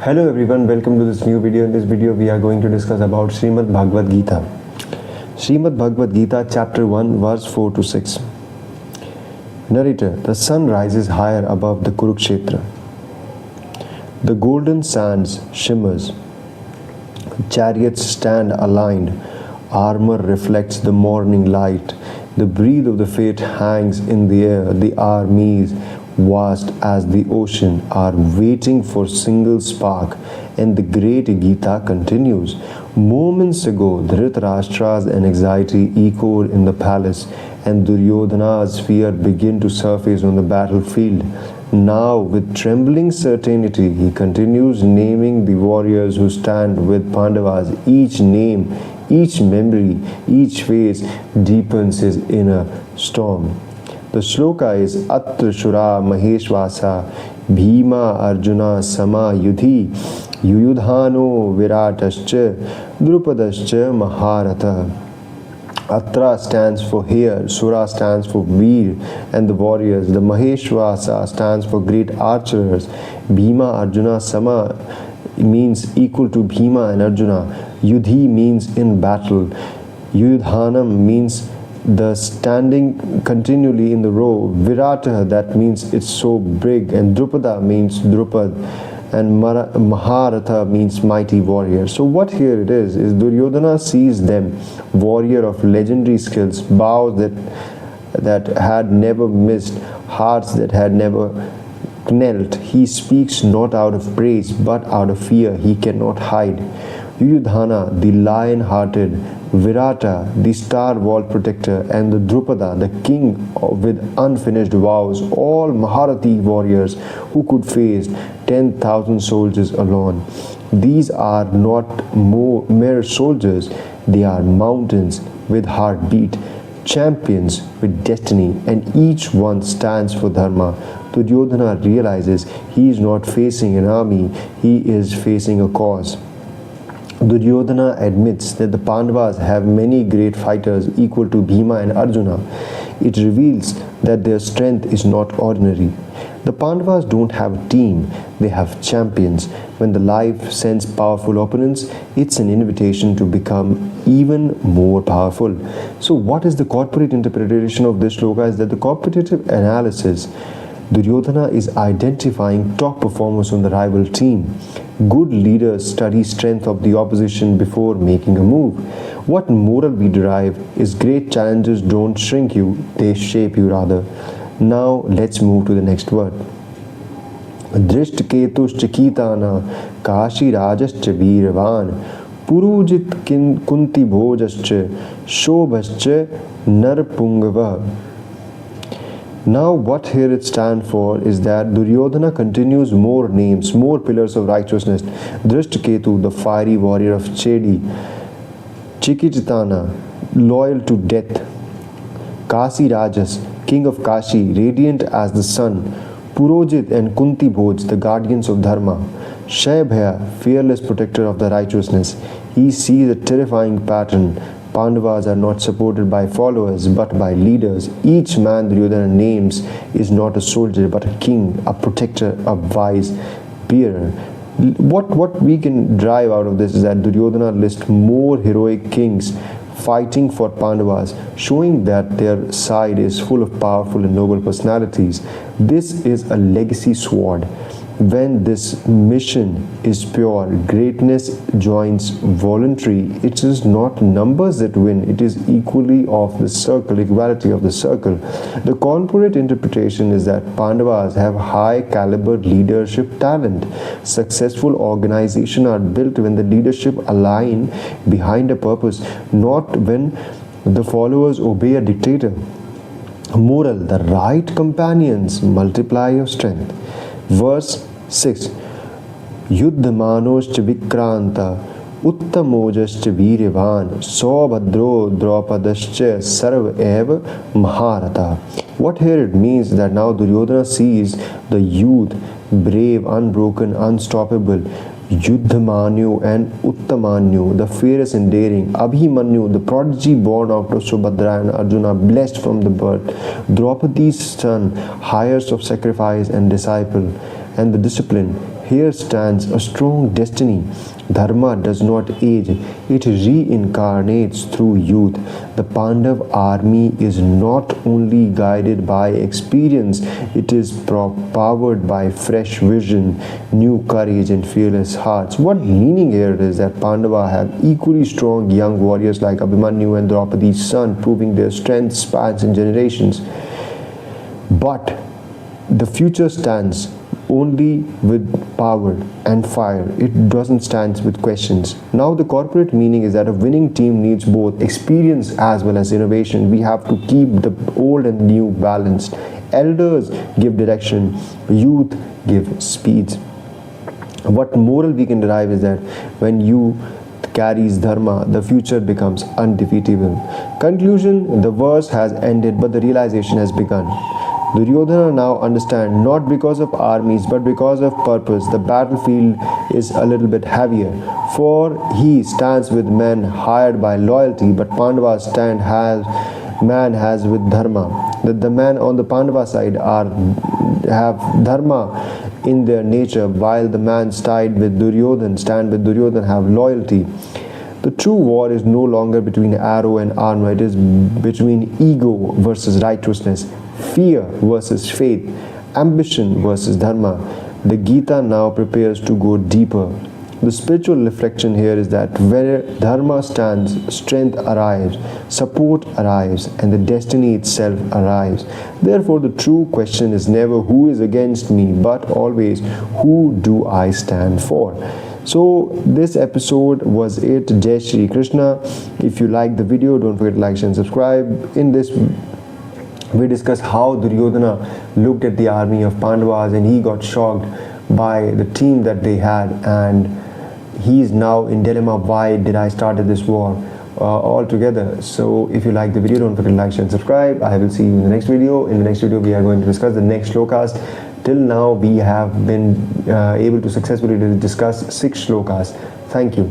Hello everyone, welcome to this new video. In this video we are going to discuss about Srimad Bhagavad Gita. Srimad Bhagavad Gita chapter 1 verse 4 to 6. Narrator, the sun rises higher above the Kurukshetra. The golden sands shimmers. Chariots stand aligned. Armor reflects the morning light. The breath of the fate hangs in the air. The armies, vast as the ocean, are waiting for single spark, and the great Gita continues. Moments ago, Dhritarashtra's anxiety echoed in the palace, and Duryodhana's fear began to surface on the battlefield. Now, with trembling certainty, he continues naming the warriors who stand with Pandavas. Each name, each memory, each face deepens his inner storm. The shloka is Atra Shura Maheshvasa Bhima Arjuna Sama Yudhi Yuyudhano Viratascha Drupadascha Maharatha. Atra stands for here, Sura stands for Veer and the warriors. The Maheshvasa stands for great archers. Bhima Arjuna Sama means equal to Bhima and Arjuna. Yudhi means in battle. Yudhanam means the standing continually in the row. Virata, that means it's so big. And Drupada means Drupad. And Maharatha means mighty warrior. So what here it is Duryodhana sees them, warrior of legendary skills, bows that had never missed, hearts that had never knelt. He speaks not out of praise but out of fear. He cannot hide. Yuyudhana, the lion-hearted, Virata, the star-walled protector, and the Drupada, the king with unfinished vows, all Maharathi warriors who could face 10,000 soldiers alone. These are not mere soldiers, they are mountains with heartbeat, champions with destiny, and each one stands for Dharma. Duryodhana realizes he is not facing an army, he is facing a cause. Duryodhana admits that the Pandavas have many great fighters equal to Bhima and Arjuna. It reveals that their strength is not ordinary. The Pandavas don't have a team, they have champions. When the life sends powerful opponents, it's an invitation to become even more powerful. So what is the corporate interpretation of this shloka is that the competitive analysis, Duryodhana is identifying top performers on the rival team. Good leaders study strength of the opposition before making a move. What moral we derive is great challenges don't shrink you, they shape you rather. Now let's move to the next word. Drishtaketushcha Kitana Kashi Rajascha Veeravan Purujit Kunti Bhojascha Shobhascha Narpungava. Now what here it stands for is that Duryodhana continues more names, more pillars of righteousness. Drishtaketu, the fiery warrior of Chedi. Chikitana, loyal to death. Kasi Rajas, king of Kashi, radiant as the sun. Purojit and Kunti Bhoj, the guardians of Dharma. Shaybhaya, fearless protector of the righteousness. He sees a terrifying pattern. Pandavas are not supported by followers but by leaders. Each man Duryodhana names is not a soldier but a king, a protector, a wise bearer. What we can drive out of this is that Duryodhana lists more heroic kings fighting for Pandavas, showing that their side is full of powerful and noble personalities. This is a legacy sword. When this mission is pure, greatness joins voluntary. It is not numbers that win, it is equality of the circle, equality of the circle. The corporate interpretation is that Pandavas have high caliber leadership talent. Successful organizations are built when the leadership align behind a purpose, not when the followers obey a dictator. Moral, the right companions multiply your strength. Verse 6. Yuddhamanoscha Vikranta Uttamojascha Veeravan Saubhadro Draupadascha Sarva Eva Maharata. What here it means is that now Duryodhana sees the youth, brave, unbroken, unstoppable, Yuddhamanyu and Uttamanyu, the fierce and daring, Abhimanyu, the prodigy born out of Subhadra and Arjuna, blessed from the birth, Draupadi's son, highest of sacrifice and disciple, and the discipline, here stands a strong destiny. Dharma does not age, it reincarnates through youth. The Pandav army is not only guided by experience, it is powered by fresh vision, new courage, and fearless hearts. What meaning here is that Pandava have equally strong young warriors like Abhimanyu and Draupadi's son, proving their strength spans in generations. But the future stands only with power and fire. It doesn't stand with questions. Now the corporate meaning is that a winning team needs both experience as well as innovation. We have to keep the old and new balanced. Elders give direction, youth give speed. What moral we can derive is that when you carries dharma, the future becomes undefeatable. Conclusion: the verse has ended, but the realization has begun. Duryodhana now understands, not because of armies but because of purpose. The battlefield is a little bit heavier, for he stands with men hired by loyalty, but Pandavas stand has with dharma. The men on the Pandava side have dharma in their nature, while the man stand with Duryodhana have loyalty. The true war is no longer between arrow and armor, it is between ego versus righteousness, fear versus faith, ambition versus dharma. The Gita now prepares to go deeper. The spiritual reflection here is that where dharma stands, strength arrives, support arrives, and the destiny itself arrives. Therefore, the true question is never who is against me, but always who do I stand for. So this episode was it. Jai Shri Krishna. If you like the video, don't forget to like, share and subscribe. In this we discuss how Duryodhana looked at the army of Pandavas and he got shocked by the team that they had, and he is now in dilemma, why did I start this war altogether. So if you like the video, don't forget to like, share and subscribe. I will see you in the next video. In the next video we are going to discuss the next shlokas. Till now we have been able to successfully discuss 6 shlokas. Thank you.